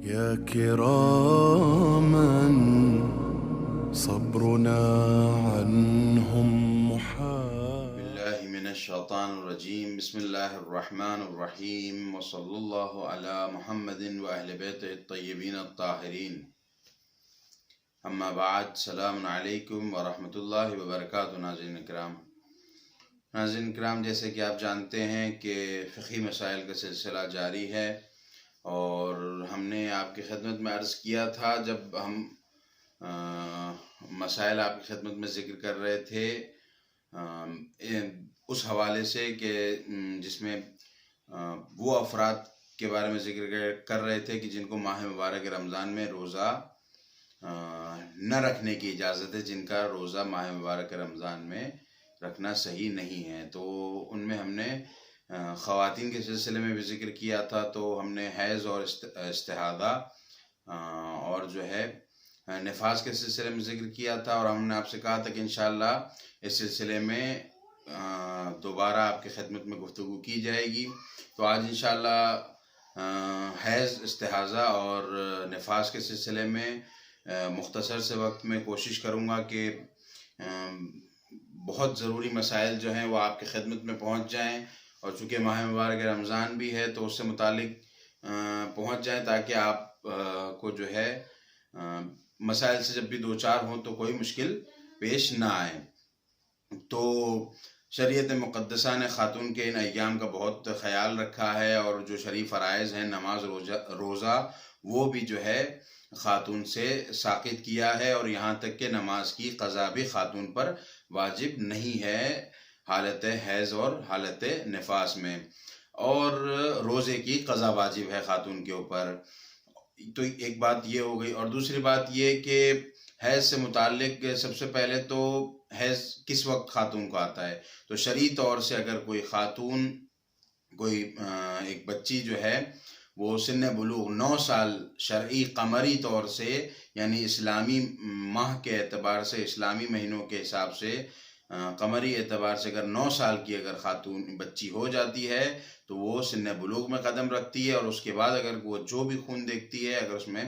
يا كراما صبرنا عنهم محال. بالله من الشيطان الرجيم. بسم الله الرحمن الرحيم، وصلى الله على محمد وأهل بيته الطيبين الطاهرين. اما بعد، السلام علیکم ورحمۃ اللہ وبرکاتہ. ناظرین کرام، جیسے کہ آپ جانتے ہیں کہ فقہی مسائل کا سلسلہ جاری ہے، اور ہم نے آپ کی خدمت میں عرض کیا تھا جب ہم مسائل آپ کی خدمت میں ذکر کر رہے تھے اس حوالے سے کہ جس میں وہ افراد کے بارے میں ذکر کر رہے تھے کہ جن کو ماہ مبارک رمضان میں روزہ نہ رکھنے کی اجازت ہے، جن کا روزہ ماہ مبارک رمضان میں رکھنا صحیح نہیں ہے. تو ان میں ہم نے خواتین کے سلسلے میں بھی ذکر کیا تھا. تو ہم نے حیض اور استحاضہ اور جو ہے نفاس کے سلسلے میں ذکر کیا تھا، اور ہم نے آپ سے کہا تھا کہ انشاءاللہ اس سلسلے میں دوبارہ آپ کی خدمت میں گفتگو کی جائے گی. تو آج انشاءاللہ حیض، استحاضہ اور نفاس کے سلسلے میں مختصر سے وقت میں کوشش کروں گا کہ بہت ضروری مسائل جو ہیں وہ آپ کی خدمت میں پہنچ جائیں، اور چونکہ ماہ مبارک رمضان بھی ہے تو اس سے متعلق پہنچ جائیں، تاکہ آپ کو جو ہے مسائل سے جب بھی دو چار ہوں تو کوئی مشکل پیش نہ آئے. تو شریعت مقدسہ نے خاتون کے ان ایام کا بہت خیال رکھا ہے، اور جو شریف فرائض ہیں، نماز، روزہ، وہ بھی جو ہے خاتون سے ساقط کیا ہے، اور یہاں تک کہ نماز کی قضا بھی خاتون پر واجب نہیں ہے حالت حیض اور حالت نفاس میں، اور روزے کی قضا واجب ہے خاتون کے اوپر. تو ایک بات یہ ہو گئی، اور دوسری بات یہ کہ حیض سے متعلق سب سے پہلے تو حیض کس وقت خاتون کو آتا ہے. تو شرعی طور سے اگر کوئی خاتون، کوئی ایک بچی جو ہے وہ سن بلوغ 9 سال شرعی قمری طور سے، یعنی اسلامی ماہ کے اعتبار سے، اسلامی مہینوں کے حساب سے، قمری اعتبار سے اگر 9 سال کی اگر خاتون بچی ہو جاتی ہے تو وہ سن بلوغ میں قدم رکھتی ہے، اور اس کے بعد اگر وہ جو بھی خون دیکھتی ہے اگر اس میں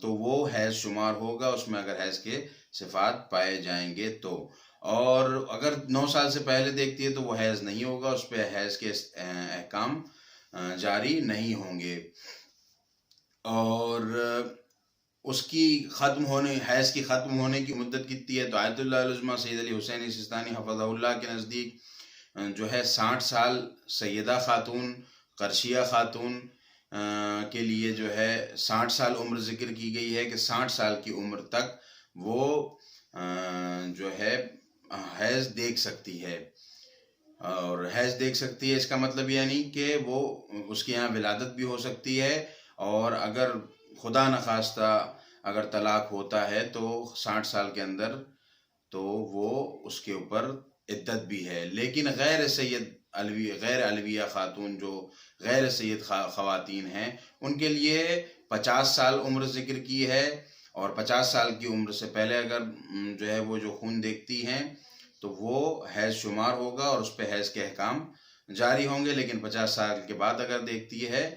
تو وہ حیض شمار ہوگا، اس میں اگر حیض کے صفات پائے جائیں گے تو. اور اگر 9 سال سے پہلے دیکھتی ہے تو وہ حیض نہیں ہوگا، اس پہ حیض کے احکام جاری نہیں ہوں گے. اور اس کی حیض کی ختم ہونے کی مدت کتنی ہے؟ تو آیت اللہ العظمہ سید علی حسین سستانی حفظہ اللہ کے نزدیک جو ہے 60 سال سیدہ خاتون، قرشیہ خاتون کے لیے جو ہے 60 سال عمر ذکر کی گئی ہے، کہ 60 سال کی عمر تک وہ جو ہے حیض دیکھ سکتی ہے. اور حیض دیکھ سکتی ہے اس کا مطلب یعنی کہ وہ اس کے یہاں ولادت بھی ہو سکتی ہے، اور اگر خدا نخواستہ اگر طلاق ہوتا ہے تو 60 سال کے اندر تو وہ اس کے اوپر عدت بھی ہے. لیکن غیر علویہ خاتون، جو غیر سید خواتین ہیں، ان کے لیے 50 سال عمر ذکر کی ہے، اور 50 سال کی عمر سے پہلے اگر جو ہے وہ جو خون دیکھتی ہیں تو وہ حیض شمار ہوگا، اور اس پہ حیض کے احکام جاری ہوں گے. لیکن 50 سال کے بعد اگر دیکھتی ہے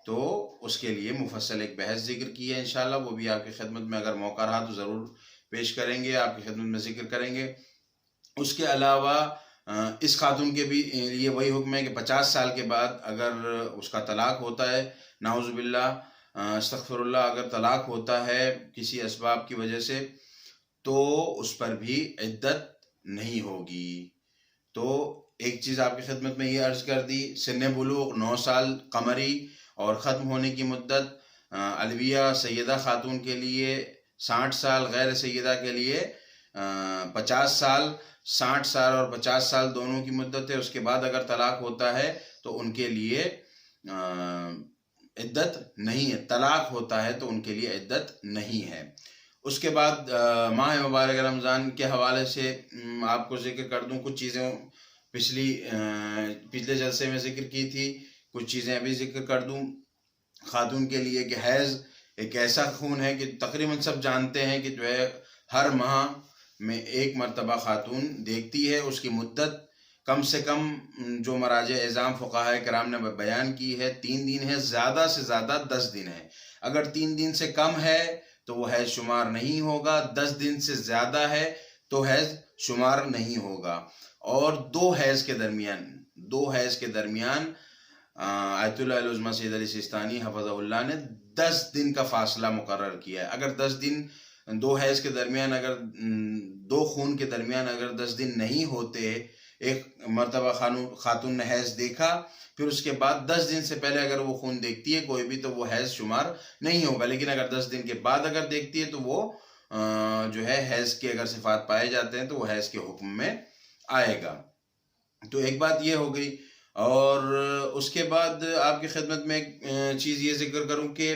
تو اس کے لیے مفصل ایک بحث ذکر کی ہے، انشاءاللہ وہ بھی آپ کی خدمت میں اگر موقع رہا تو ضرور پیش کریں گے، آپ کی خدمت میں ذکر کریں گے. اس کے علاوہ اس خاتون کے بھی لیے وہی حکم ہے کہ 50 سال کے بعد اگر اس کا طلاق ہوتا ہے، نعوذ باللہ، استغفر اللہ، اگر طلاق ہوتا ہے کسی اسباب کی وجہ سے، تو اس پر بھی عدت نہیں ہوگی. تو ایک چیز آپ کی خدمت میں یہ عرض کر دی، سن بلوغ 9 سال قمری، اور ختم ہونے کی مدت علویہ سیدہ خاتون کے لیے 60 سال، غیر سیدہ کے لیے 50 سال. 60 سال اور 50 سال دونوں کی مدت ہے. اس کے بعد اگر طلاق ہوتا ہے تو ان کے لیے عدت نہیں ہے، طلاق ہوتا ہے تو ان کے لیے عدت نہیں ہے. اس کے بعد ماہ مبارک رمضان کے حوالے سے آپ کو ذکر کر دوں، کچھ چیزیں پچھلے جلسے میں ذکر کی تھی، کچھ چیزیں ابھی ذکر کر دوں خاتون کے لیے. کہ حیض ایک ایسا خون ہے کہ تقریباً سب جانتے ہیں کہ جو ہے ہر ماہ میں ایک مرتبہ خاتون دیکھتی ہے. اس کی مدت کم سے کم جو مراجع اعظام فقہائے کرام نے بیان کی ہے 3 دن ہے، زیادہ سے زیادہ 10 دن ہے. اگر 3 دن سے کم ہے تو وہ حیض شمار نہیں ہوگا، 10 دن سے زیادہ ہے تو حیض شمار نہیں ہوگا۔ اور دو حیض کے درمیان آیت اللہ العظمیٰ سید علی سیستانی حفظہ اللہ نے 10 دن کا فاصلہ مقرر کیا ہے۔ اگر 10 دن دو حیض کے درمیان، اگر دو خون کے درمیان اگر 10 دن نہیں ہوتے، ایک مرتبہ خاتون نے حیض دیکھا، پھر اس کے بعد 10 دن سے پہلے اگر وہ خون دیکھتی ہے کوئی بھی تو وہ حیض شمار نہیں ہوگا، لیکن اگر 10 دن کے بعد اگر دیکھتی ہے تو وہ جو ہے حیض کے اگر صفات پائے جاتے ہیں تو وہ حیض کے حکم میں آئے گا۔ تو ایک بات یہ ہو گئی، اور اس کے بعد آپ کی خدمت میں ایک چیز یہ ذکر کروں کہ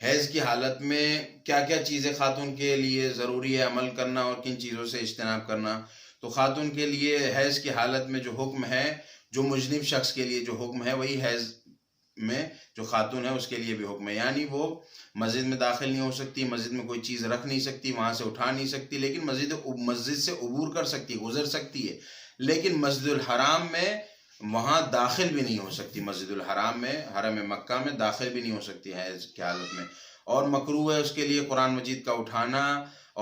حیض کی حالت میں کیا کیا چیزیں خاتون کے لیے ضروری ہے عمل کرنا اور کن چیزوں سے اجتناب کرنا۔ تو خاتون کے لیے حیض کی حالت میں جو حکم ہے، جو مجنب شخص کے لیے جو حکم ہے، وہی حیض میں جو خاتون ہے اس کے لیے بھی حکم ہے، یعنی وہ مسجد میں داخل نہیں ہو سکتی، مسجد میں کوئی چیز رکھ نہیں سکتی، وہاں سے اٹھا نہیں سکتی، لیکن مسجد سے عبور کر سکتی، گزر سکتی ہے، لیکن مسجد الحرام میں وہاں داخل بھی نہیں ہو سکتی، مسجد الحرام میں، حرم مکہ میں داخل بھی نہیں ہو سکتی حیض کی حالت میں۔ اور مکروہ ہے اس کے لیے قرآن مجید کا اٹھانا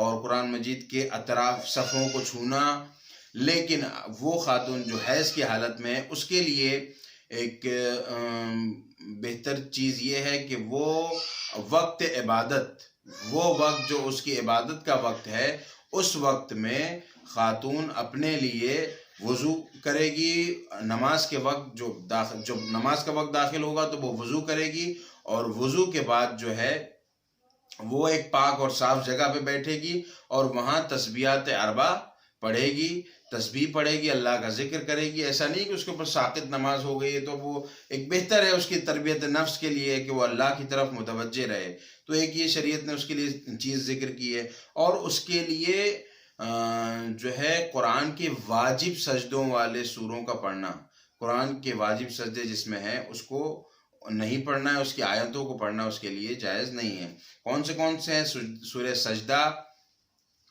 اور قرآن مجید کے اطراف صفحوں کو چھونا، لیکن وہ خاتون جو حیض کی حالت میں ہے اس کے لیے ایک بہتر چیز یہ ہے کہ وہ وقت عبادت، وہ وقت جو اس کی عبادت کا وقت ہے، اس وقت میں خاتون اپنے لیے وضو کرے گی، نماز کے وقت جب نماز کا وقت داخل ہوگا تو وہ وضو کرے گی، اور وضو کے بعد جو ہے وہ ایک پاک اور صاف جگہ پہ بیٹھے گی اور وہاں تسبیحات اربع پڑھے گی، تسبیح پڑھے گی، اللہ کا ذکر کرے گی۔ ایسا نہیں کہ اس کے اوپر ساقط نماز ہو گئی ہے، تو وہ ایک بہتر ہے اس کی تربیت نفس کے لیے کہ وہ اللہ کی طرف متوجہ رہے، تو ایک یہ شریعت نے اس کے لیے چیز ذکر کی ہے۔ اور اس کے لیے جو ہے قرآن کے واجب سجدوں والے سوروں کا پڑھنا، قرآن کے واجب سجدے جس میں ہیں اس کو نہیں پڑھنا ہے، اس کی آیتوں کو پڑھنا اس کے لیے جائز نہیں ہے۔ کون سے ہیں؟ سورہ سجدہ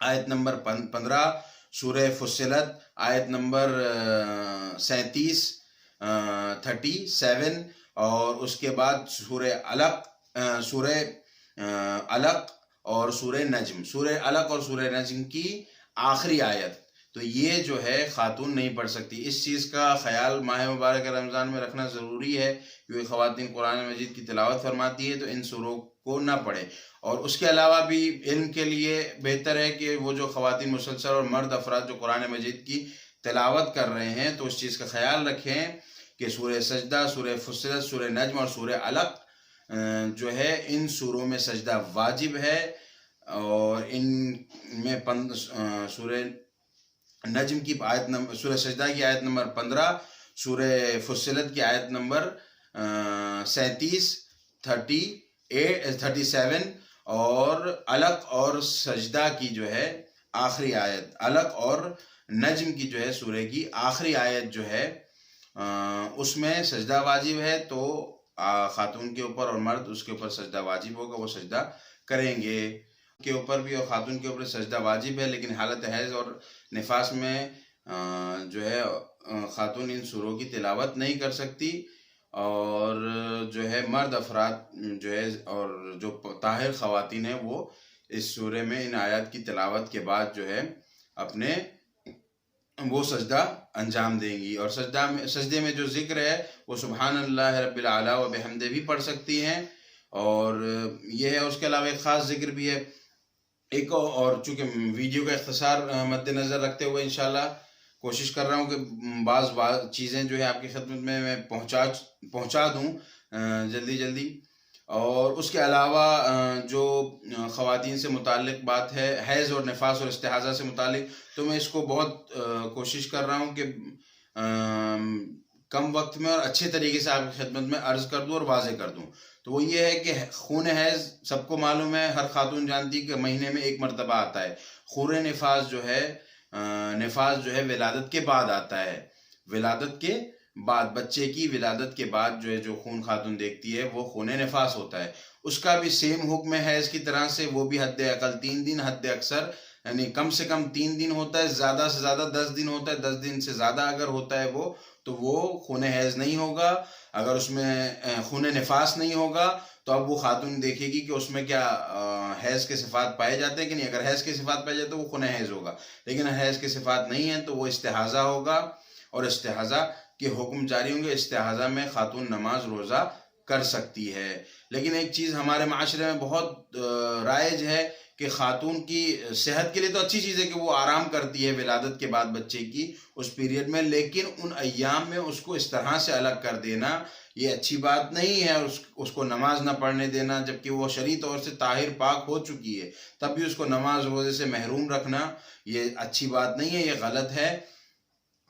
آیت نمبر 15، سورہ فصلت آیت نمبر 37 اور اس کے بعد سورہ علق اور سورہ نجم، سورہ علق اور سورہ نجم کی آخری آیت، تو یہ جو ہے خاتون نہیں پڑھ سکتی۔ اس چیز کا خیال ماہ مبارک رمضان میں رکھنا ضروری ہے، کیونکہ خواتین قرآن مجید کی تلاوت فرماتی ہے تو ان سوروں کو نہ پڑھے۔ اور اس کے علاوہ بھی علم کے لیے بہتر ہے کہ وہ جو خواتین مسلسل اور مرد افراد جو قرآن مجید کی تلاوت کر رہے ہیں تو اس چیز کا خیال رکھیں کہ سورہ سجدہ، سورہ فصلت، سورہ نجم اور سورہ علق جو ہے ان سوروں میں سجدہ واجب ہے، اور ان میں سورہ نجم کی آیت نمبر، سورہ سجدہ کی آیت نمبر 15، سورہ فصلت کی آیت نمبر 37، 37 اور علق اور سجدہ کی جو ہے آخری آیت، علق اور نجم کی جو ہے سورہ کی آخری آیت جو ہے اس میں سجدہ واجب ہے، تو خاتون کے اوپر اور مرد اس کے اوپر سجدہ واجب ہوگا، وہ سجدہ کریں گے کے اوپر بھی، اور خاتون کے اوپر سجدہ واجب ہے، لیکن حالت حیض اور نفاس میں جو ہے خاتون ان سوروں کی تلاوت نہیں کر سکتی، اور جو ہے مرد افراد جو ہے اور جو طاہر خواتین ہیں وہ اس سورے میں ان آیات کی تلاوت کے بعد جو ہے اپنے وہ سجدہ انجام دیں گی، اور سجدے میں جو ذکر ہے وہ سبحان اللہ رب العلیٰ و بحمدہ بھی پڑھ سکتی ہیں، اور یہ ہے۔ اس کے علاوہ ایک خاص ذکر بھی ہے ایک، اور چونکہ ویڈیو کا اختصار مد نظر رکھتے ہوئے انشاءاللہ کوشش کر رہا ہوں کہ بعض چیزیں جو ہے آپ کی خدمت میں پہنچا دوں جلدی، اور اس کے علاوہ جو خواتین سے متعلق بات ہے حیض اور نفاس اور استحاضہ سے متعلق، تو میں اس کو بہت کوشش کر رہا ہوں کہ کم وقت میں اور اچھے طریقے سے آپ کی خدمت میں عرض کر دوں اور واضح کر دوں۔ تو وہ یہ ہے کہ خون حیض سب کو معلوم ہے، ہر خاتون جانتی کہ مہینے میں ایک مرتبہ آتا ہے۔ خون نفاس جو ہے ولادت کے بعد آتا ہے، ولادت کے بعد، بچے کی ولادت کے بعد جو ہے جو خون خاتون دیکھتی ہے وہ خون نفاس ہوتا ہے۔ اس کا بھی سیم حکم ہے حیض کی طرح سے، وہ بھی حد اقل 3 دن، حد اکثر یعنی کم سے کم 3 دن ہوتا ہے، زیادہ سے زیادہ 10 دن ہوتا ہے، 10 دن سے زیادہ اگر ہوتا ہے تو وہ خون حیض نہیں ہوگا۔ اگر اس میں خون نفاس نہیں ہوگا تو اب وہ خاتون دیکھے گی کہ اس میں کیا حیض کے صفات پائے جاتے ہیں کہ نہیں. اگر حیض کے صفات پائے جاتے ہیں تو وہ خون حیض ہوگا، لیکن حیض کے صفات نہیں ہیں تو وہ استحاضہ ہوگا، اور استحاضہ کے حکم جاری ہوں گے. استحاضہ میں خاتون نماز روزہ کر سکتی ہے. لیکن ایک چیز ہمارے معاشرے میں بہت رائج ہے کہ خاتون کی صحت کے لیے تو اچھی چیز ہے کہ وہ آرام کرتی ہے ولادت کے بعد بچے کی اس پیریڈ میں، لیکن ان ایام میں اس کو اس طرح سے الگ کر دینا یہ اچھی بات نہیں ہے. اس کو نماز نہ پڑھنے دینا، جبکہ وہ شرعی طور سے طاہر پاک ہو چکی ہے، تب بھی اس کو نماز روزے سے محروم رکھنا یہ اچھی بات نہیں ہے، یہ غلط ہے.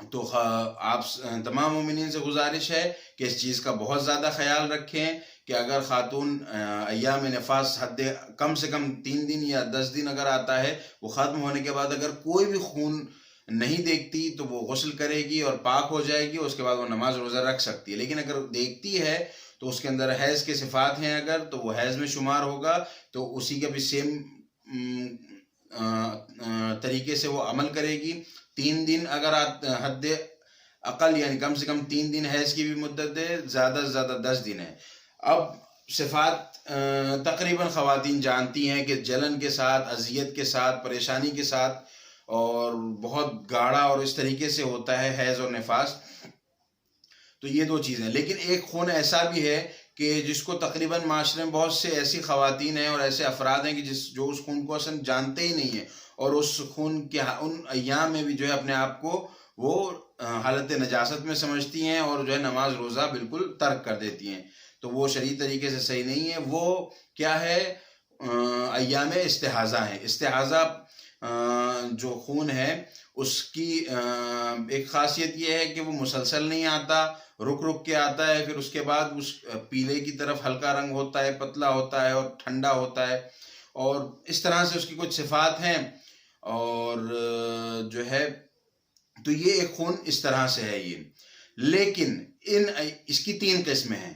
تو آپ تمام مومنین سے گزارش ہے کہ اس چیز کا بہت زیادہ خیال رکھیں کہ اگر خاتون ایام نفاس حد کم سے کم 3 دن یا 10 دن اگر آتا ہے، وہ ختم ہونے کے بعد اگر کوئی بھی خون نہیں دیکھتی تو وہ غسل کرے گی اور پاک ہو جائے گی، اس کے بعد وہ نماز روزہ رکھ سکتی ہے. لیکن اگر دیکھتی ہے تو اس کے اندر حیض کے صفات ہیں اگر، تو وہ حیض میں شمار ہوگا، تو اسی کا بھی سیم طریقے سے وہ عمل کرے گی. 3 دن اگر حد اقل یعنی کم سے کم 3 دن حیض کی بھی مدت ہے، زیادہ سے زیادہ 10 دن ہے. اب صفات تقریباً خواتین جانتی ہیں کہ جلن کے ساتھ، اذیت کے ساتھ، پریشانی کے ساتھ اور بہت گاڑھا اور اس طریقے سے ہوتا ہے حیض اور نفاس. تو یہ 2 چیزیں. لیکن ایک خون ایسا بھی ہے کہ جس کو تقریباً معاشرے میں بہت سے ایسی خواتین ہیں اور ایسے افراد ہیں کہ جو اس خون کو اصلا جانتے ہی نہیں ہیں، اور اس خون کے ان ایام میں بھی جو ہے اپنے آپ کو وہ حالت نجاست میں سمجھتی ہیں اور جو ہے نماز روزہ بالکل ترک کر دیتی ہیں. تو وہ شرعی طریقے سے صحیح نہیں ہے. وہ کیا ہے؟ ایام استحاضہ ہیں. استحاضہ جو خون ہے اس کی ایک خاصیت یہ ہے کہ وہ مسلسل نہیں آتا، رک رک کے آتا ہے. پھر اس کے بعد اس پیلے کی طرف ہلکا رنگ ہوتا ہے، پتلا ہوتا ہے اور ٹھنڈا ہوتا ہے، اور اس طرح سے اس کی کچھ صفات ہیں. اور جو ہے تو یہ ایک خون اس طرح سے ہے یہ. لیکن اس کی 3 قسمیں ہیں.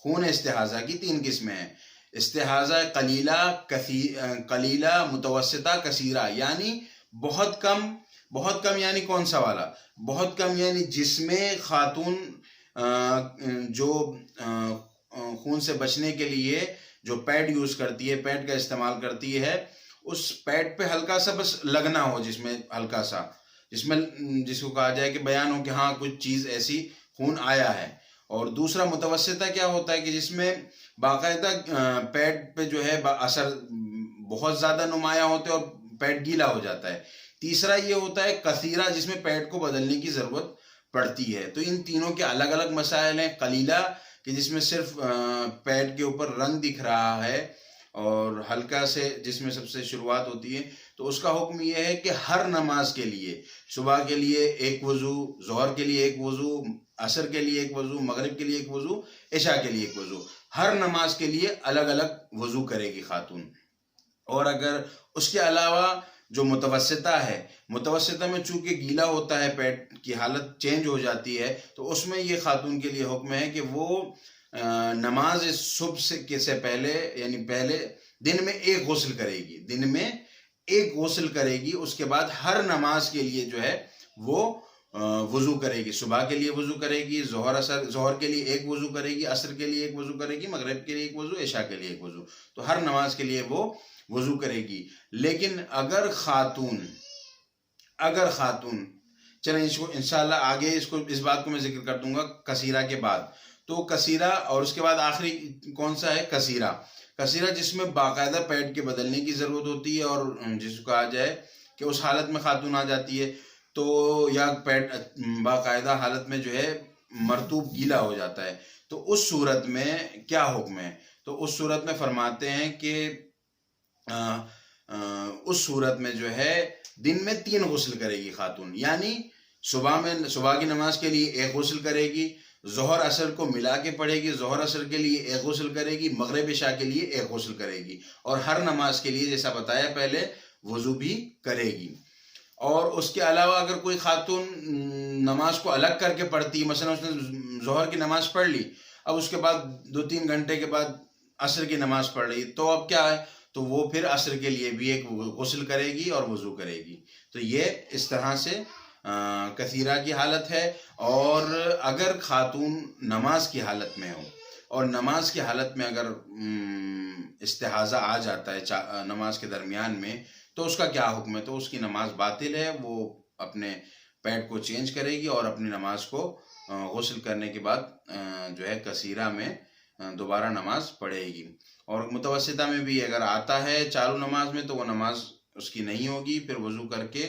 خون استحاضہ کی 3 قسمیں ہیں. استحاضہ قلیلہ، متوسطہ، کثیرہ. یعنی بہت کم یعنی کون سا والا؟ بہت کم یعنی جس میں خاتون جو خون سے بچنے کے لیے جو پیڈ یوز کرتی ہے، پیڈ کا استعمال کرتی ہے، اس پیڈ پہ ہلکا سا بس لگنا ہو، جس میں ہلکا سا جس کو کہا جائے کہ بیان ہو کہ ہاں کچھ چیز ایسی خون آیا ہے. اور دوسرا متوسطہ کیا ہوتا ہے کہ جس میں باقاعدہ پیڈ پہ جو ہے اثر بہت زیادہ نمایاں ہوتے اور پیڈ گیلا ہو جاتا ہے. تیسرا یہ ہوتا ہے کثیرہ، جس میں پیڈ کو بدلنے کی ضرورت پڑتی ہے. تو ان تینوں کے الگ الگ مسائل ہیں. قلیلہ کہ جس میں صرف پیڈ کے اوپر رنگ دکھ رہا ہے اور ہلکا سے جس میں سب سے شروعات ہوتی ہے، تو اس کا حکم یہ ہے کہ ہر نماز کے لیے، صبح کے لیے ایک وضو، ظہر کے لیے ایک وضو، عصر کے لیے ایک وضو، مغرب کے لیے ایک وضو، عشاء کے لیے ایک وضو، ہر نماز کے لیے الگ الگ وضو کرے گی خاتون. اور اگر اس کے علاوہ جو متوسطہ ہے، متوسطہ میں چونکہ گیلا ہوتا ہے، پیٹ کی حالت چینج ہو جاتی ہے، تو اس میں یہ خاتون کے لیے حکم ہے کہ وہ نماز صبح سے پہلے یعنی پہلے دن میں ایک غسل کرے گی، دن میں ایک غسل کرے گی. اس کے بعد ہر نماز کے لیے جو ہے وہ وضو کرے گی. صبح کے لیے وضو کرے گی، ظہر کے لیے ایک وضو کرے گی، عصر کے لیے ایک وضو کرے گی، مغرب کے لیے ایک وضو، عشاء کے لیے ایک وضو. تو ہر نماز کے لیے وہ وضو کرے گی. لیکن اگر خاتون چلیں اس کو انشاءاللہ آگے اس بات کو میں ذکر کر دوں گا کثیرہ کے بعد. تو کثیرہ اور اس کے بعد آخری کون سا ہے؟ کثیرہ جس میں باقاعدہ پیڈ کے بدلنے کی ضرورت ہوتی ہے، اور جس کو کہا جائے کہ اس حالت میں خاتون آ جاتی ہے تو یا پیڈ باقاعدہ حالت میں جو ہے مرطوب گیلا ہو جاتا ہے، تو اس صورت میں کیا حکم ہے؟ تو اس صورت میں فرماتے ہیں کہ اس صورت میں جو ہے دن میں 3 غسل کرے گی خاتون. یعنی صبح کی نماز کے لیے ایک غسل کرے گی، ظہر عصر کو ملا کے پڑھے گی، ظہر عصر کے لیے ایک غسل کرے گی، مغرب عشاء کے لیے ایک غسل کرے گی، اور ہر نماز کے لیے جیسا بتایا پہلے وضو بھی کرے گی. اور اس کے علاوہ اگر کوئی خاتون نماز کو الگ کر کے پڑھتی، مثلا اس نے ظہر کی نماز پڑھ لی، اب اس کے بعد 2-3 گھنٹے کے بعد عصر کی نماز پڑھ رہی، تو اب کیا ہے؟ تو وہ پھر عصر کے لیے بھی ایک غسل کرے گی اور وضو کرے گی. تو یہ اس طرح سے کثیرہ کی حالت ہے. اور اگر خاتون نماز کی حالت میں ہو اور نماز کی حالت میں اگر استحاضہ آ جاتا ہے نماز کے درمیان میں تو اس کا کیا حکم ہے؟ تو اس کی نماز باطل ہے، وہ اپنے پیڈ کو چینج کرے گی اور اپنی نماز کو غسل کرنے کے بعد جو ہے کثیرہ میں دوبارہ نماز پڑھے گی۔ اور متوسطہ میں بھی اگر آتا ہے چالو نماز میں تو وہ نماز اس کی نہیں ہوگی، پھر وضو کر کے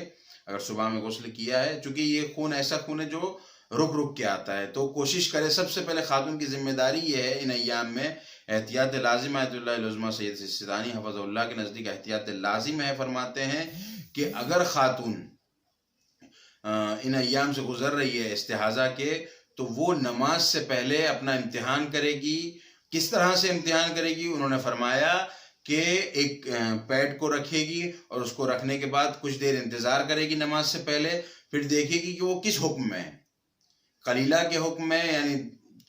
اگر صبح میں غسل کیا ہے، چونکہ یہ خون ایسا خون ہے جو رک رک کے آتا ہے، تو کوشش کرے سب سے پہلے خاتون کی ذمہ داری یہ ہے ان ایام میں احتیاط لازم آیت اللہ العظمیٰ سید سیستانی حفظہ اللہ کے نزدیک احتیاط لازم ہے، فرماتے ہیں کہ اگر خاتون ان ایام سے گزر رہی ہے استحاضہ کے تو وہ نماز سے پہلے اپنا امتحان کرے گی۔ کس طرح سے امتحان کرے گی؟ انہوں نے فرمایا کہ ایک پیڈ کو رکھے گی اور اس کو رکھنے کے بعد کچھ دیر انتظار کرے گی نماز سے پہلے، پھر دیکھے گی کہ وہ کس حکم میں ہے، قلیلہ کے حکم میں یعنی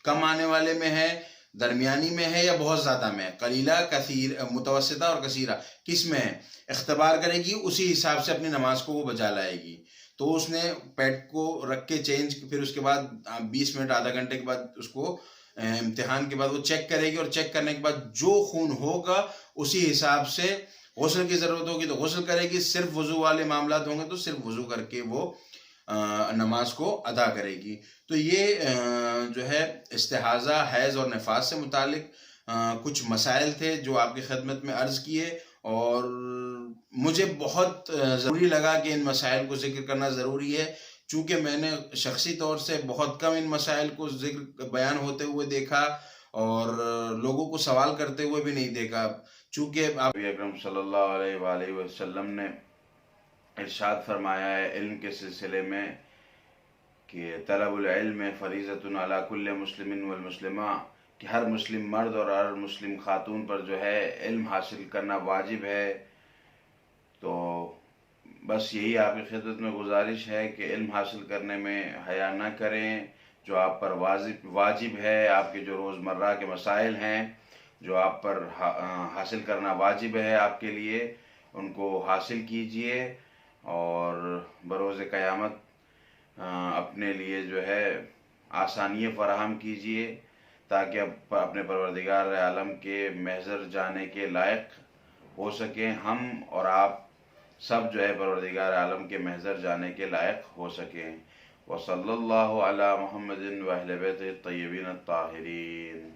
کم آنے والے میں ہے، درمیانی میں ہے یا بہت زیادہ میں ہے، قلیلہ، کثیر، متوسطہ اور کثیرہ کس میں ہے، اختبار کرے گی، اسی حساب سے اپنی نماز کو وہ بجا لائے گی۔ تو اس نے پیڈ کو رکھ کے چینج، پھر اس کے بعد 20 منٹ آدھا گھنٹے کے بعد اس کو امتحان کے بعد وہ چیک کرے گی، اور چیک کرنے کے بعد جو خون ہوگا اسی حساب سے غسل کی ضرورت ہوگی تو غسل کرے گی، صرف وضو والے معاملات ہوں گے تو صرف وضو کر کے وہ نماز کو ادا کرے گی۔ تو یہ جو ہے استحاضہ، حیض اور نفاس سے متعلق کچھ مسائل تھے جو آپ کی خدمت میں عرض کیے، اور مجھے بہت ضروری لگا کہ ان مسائل کو ذکر کرنا ضروری ہے، چونکہ میں نے شخصی طور سے بہت کم ان مسائل کو بیان ہوتے ہوئے دیکھا اور لوگوں کو سوال کرتے ہوئے بھی نہیں دیکھا، چونکہ آپ اکرم صلی اللہ علیہ وآلہ وسلم نے ارشاد فرمایا ہے علم کے سلسلے میں کہ طلب العلم فریضۃ علی کل مسلم والمسلمہ، کہ ہر مسلم مرد اور ہر مسلم خاتون پر جو ہے علم حاصل کرنا واجب ہے۔ تو بس یہی آپ کی خدمت میں گزارش ہے کہ علم حاصل کرنے میں حیا نہ کریں، جو آپ پر واجب ہے، آپ کے جو روزمرہ کے مسائل ہیں جو آپ پر حاصل کرنا واجب ہے آپ کے لیے، ان کو حاصل کیجئے اور بروز قیامت اپنے لیے جو ہے آسانیاں فراہم کیجئے تاکہ اپنے پروردگار عالم کے محضر جانے کے لائق ہو سکیں، ہم اور آپ سب جو ہے پروردگار عالم کے محضر جانے کے لائق ہو سکیں۔ وصلی اللہ علی محمد و اہل بیتہ الطیبین الطاہرین۔